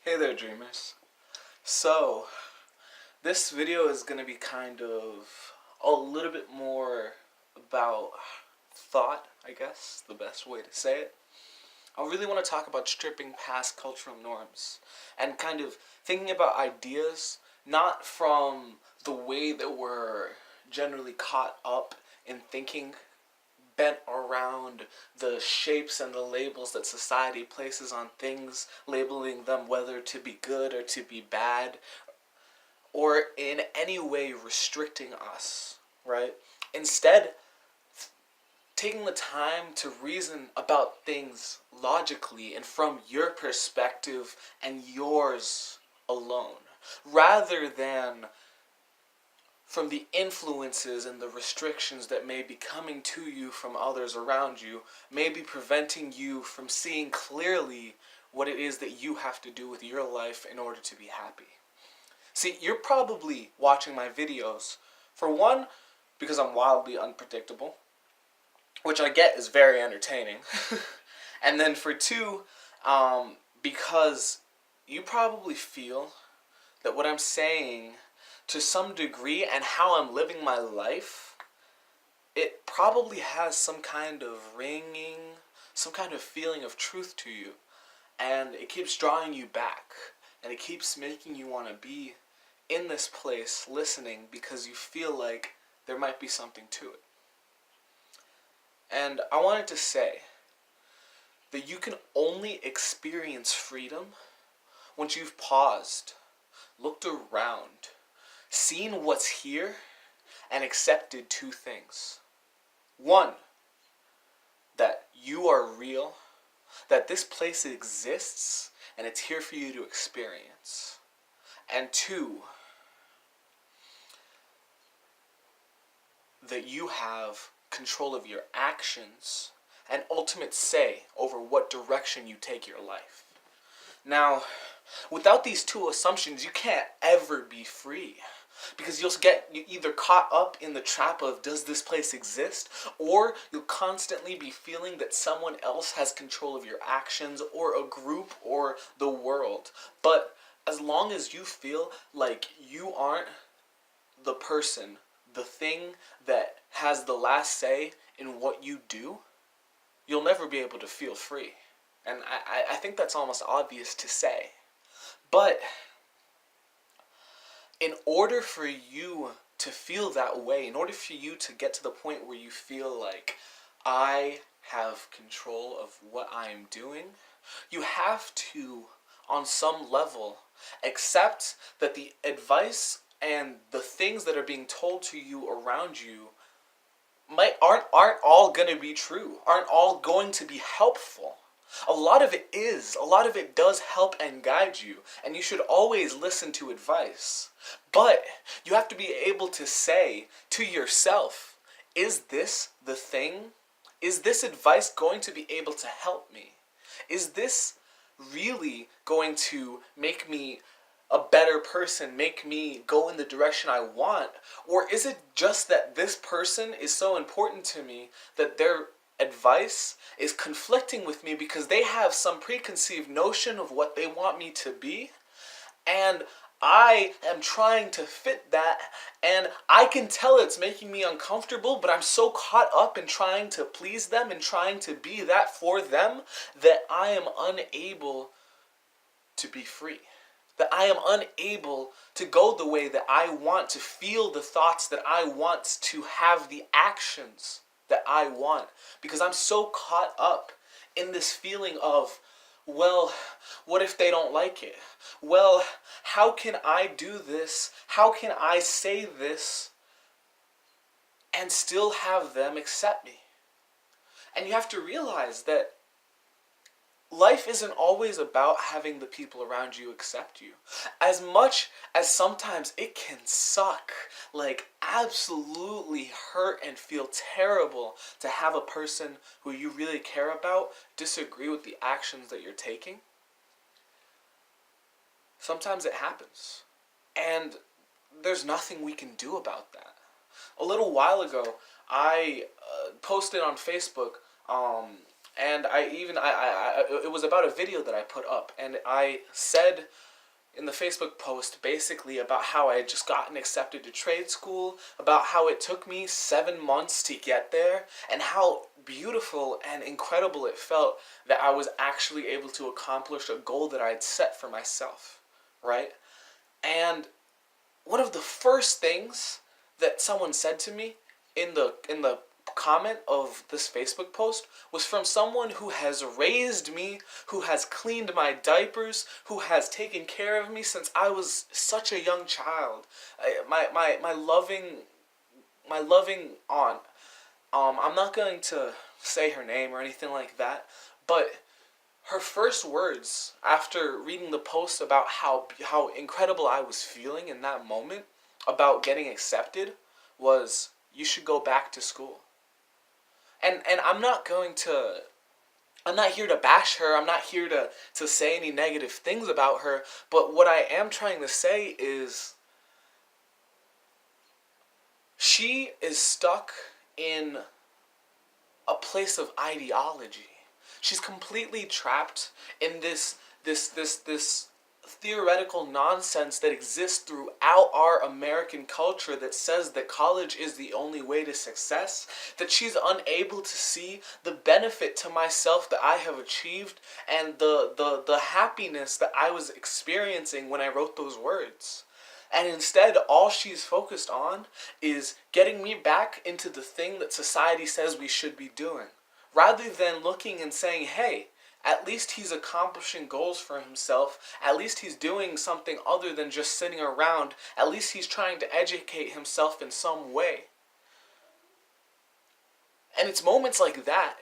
Hey there, dreamers. So, this video is going to be kind of a little bit more about thought, I guess, the best way to say it. I really want to talk about stripping past cultural norms and kind of thinking about ideas not from the way that we're generally caught up in thinking, bent around the shapes and the labels that society places on things, labeling them whether to be good or to be bad, or in any way restricting us, right? Instead, taking the time to reason about things logically and from your perspective and yours alone, rather than from the influences and the restrictions that may be coming to you from others around you, may be preventing you from seeing clearly what it is that you have to do with your life in order to be happy. See, you're probably watching my videos, for one, because I'm wildly unpredictable, which I get is very entertaining, and then for two, because you probably feel that what I'm saying to some degree and how I'm living my life, it probably has some kind of ringing, some kind of feeling of truth to you. And it keeps drawing you back. And it keeps making you want to be in this place listening because you feel like there might be something to it. And I wanted to say that you can only experience freedom once you've paused, looked around, seen what's here, and accepted two things. One, that you are real, that this place exists, and it's here for you to experience. And two, that you have control of your actions and ultimate say over what direction you take your life. Now, without these two assumptions, you can't ever be free. Because you'll get either caught up in the trap of does this place exist, or you'll constantly be feeling that someone else has control of your actions, or a group, or the world. But as long as you feel like you aren't the person, the thing that has the last say in what you do, you'll never be able to feel free. And I think that's almost obvious to say. But in order for you to feel that way, in order for you to get to the point where you feel like I have control of what I am doing, you have to, on some level, accept that the advice and the things that are being told to you around you aren't all going to be true, aren't all going to be helpful. A lot of it does help and guide you, and you should always listen to advice. But you have to be able to say to yourself, is this the thing? Is this advice going to be able to help me? Is this really going to make me a better person, make me go in the direction I want? Or is it just that this person is so important to me that their advice is conflicting with me because they have some preconceived notion of what they want me to be, and I am trying to fit that, and I can tell it's making me uncomfortable, but I'm so caught up in trying to please them and trying to be that for them that I am unable to be free. That I am unable to go the way that I want, to feel the thoughts that I want, to have the actions that I want, because I'm so caught up in this feeling of, well, what if they don't like it? Well, how can I do this? How can I say this and still have them accept me? And you have to realize that life isn't always about having the people around you accept you. As much as sometimes it can suck, like absolutely hurt and feel terrible to have a person who you really care about disagree with the actions that you're taking, sometimes it happens. And there's nothing we can do about that. A little while ago, I posted on Facebook And it was about a video that I put up, and I said in the Facebook post basically about how I had just gotten accepted to trade school, about how it took me 7 months to get there, and how beautiful and incredible it felt that I was actually able to accomplish a goal that I had set for myself, right? And one of the first things that someone said to me in the comment of this Facebook post was from someone who has raised me, who has cleaned my diapers, who has taken care of me since I was such a young child. My loving aunt. I'm not going to say her name or anything like that, but her first words after reading the post about how incredible I was feeling in that moment about getting accepted was, "You should go back to school." And I'm not here to bash her. I'm not here to say any negative things about her, but what I am trying to say is she is stuck in a place of ideology. She's completely trapped in this theoretical nonsense that exists throughout our American culture that says that college is the only way to success, that she's unable to see the benefit to myself that I have achieved and the happiness that I was experiencing when I wrote those words. And instead, all she's focused on is getting me back into the thing that society says we should be doing, rather than looking and saying, hey, at least he's accomplishing goals for himself. At least he's doing something other than just sitting around. At least he's trying to educate himself in some way. And it's moments like that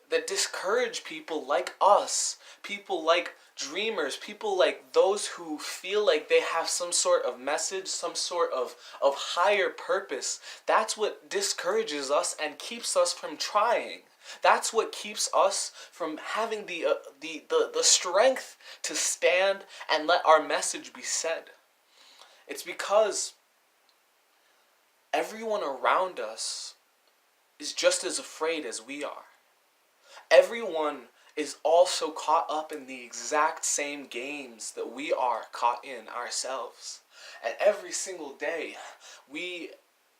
that discourage people like us, people like dreamers, people like those who feel like they have some sort of message, some sort of higher purpose. That's what discourages us and keeps us from trying. That's what keeps us from having the strength to stand and let our message be said. It's because everyone around us is just as afraid as we are. Everyone is also caught up in the exact same games that we are caught in ourselves. And every single day, we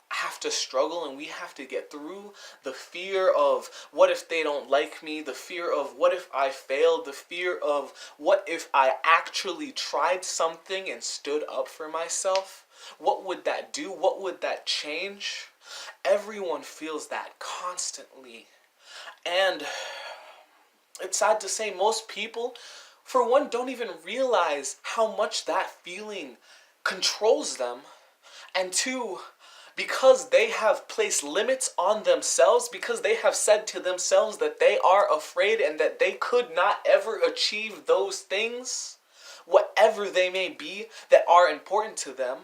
have to struggle and we have to get through the fear of what if they don't like me, the fear of what if I failed, the fear of what if I actually tried something and stood up for myself. What would that do? What would that change? Everyone feels that constantly. And it's sad to say most people, for one, don't even realize how much that feeling controls them. And two, because they have placed limits on themselves, because they have said to themselves that they are afraid and that they could not ever achieve those things, whatever they may be, that are important to them,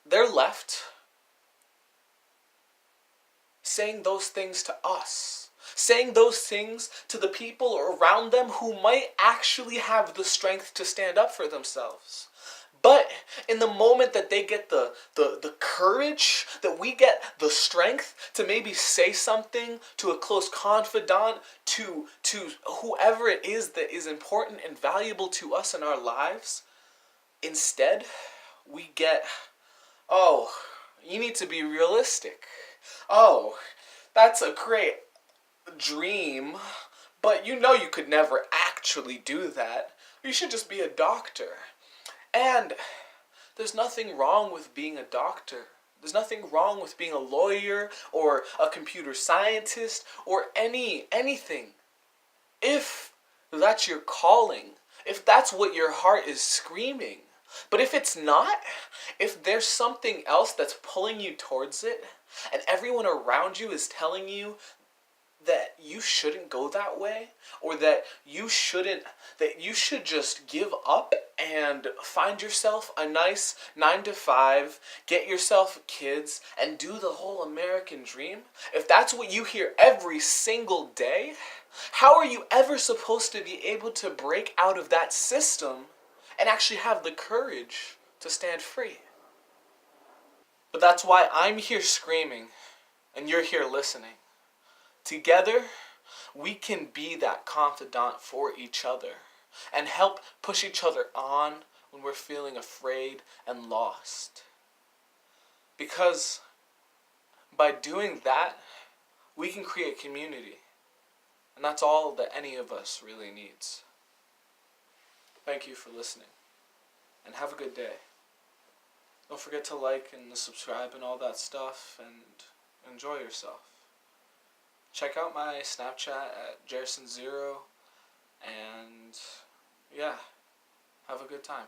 they're left saying those things to us. Saying those things to the people around them who might actually have the strength to stand up for themselves. But in the moment that they get the courage, that we get the strength to maybe say something to a close confidant, to whoever it is that is important and valuable to us in our lives, instead we get, oh, you need to be realistic. Oh, that's a great dream, but you know you could never actually do that. You should just be a doctor. And there's nothing wrong with being a doctor. There's nothing wrong with being a lawyer or a computer scientist or anything. If that's your calling, if that's what your heart is screaming. But if it's not, if there's something else that's pulling you towards it, and everyone around you is telling you that you shouldn't go that way, or that you should just give up and find yourself a nice 9 to 5, get yourself kids, and do the whole American dream, if that's what you hear every single day, how are you ever supposed to be able to break out of that system and actually have the courage to stand free? But that's why I'm here screaming, and you're here listening. Together, we can be that confidant for each other and help push each other on when we're feeling afraid and lost. Because by doing that, we can create community. And that's all that any of us really needs. Thank you for listening. And have a good day. Don't forget to like and subscribe and all that stuff, and enjoy yourself. Check out my Snapchat at JairSon0, and yeah, have a good time.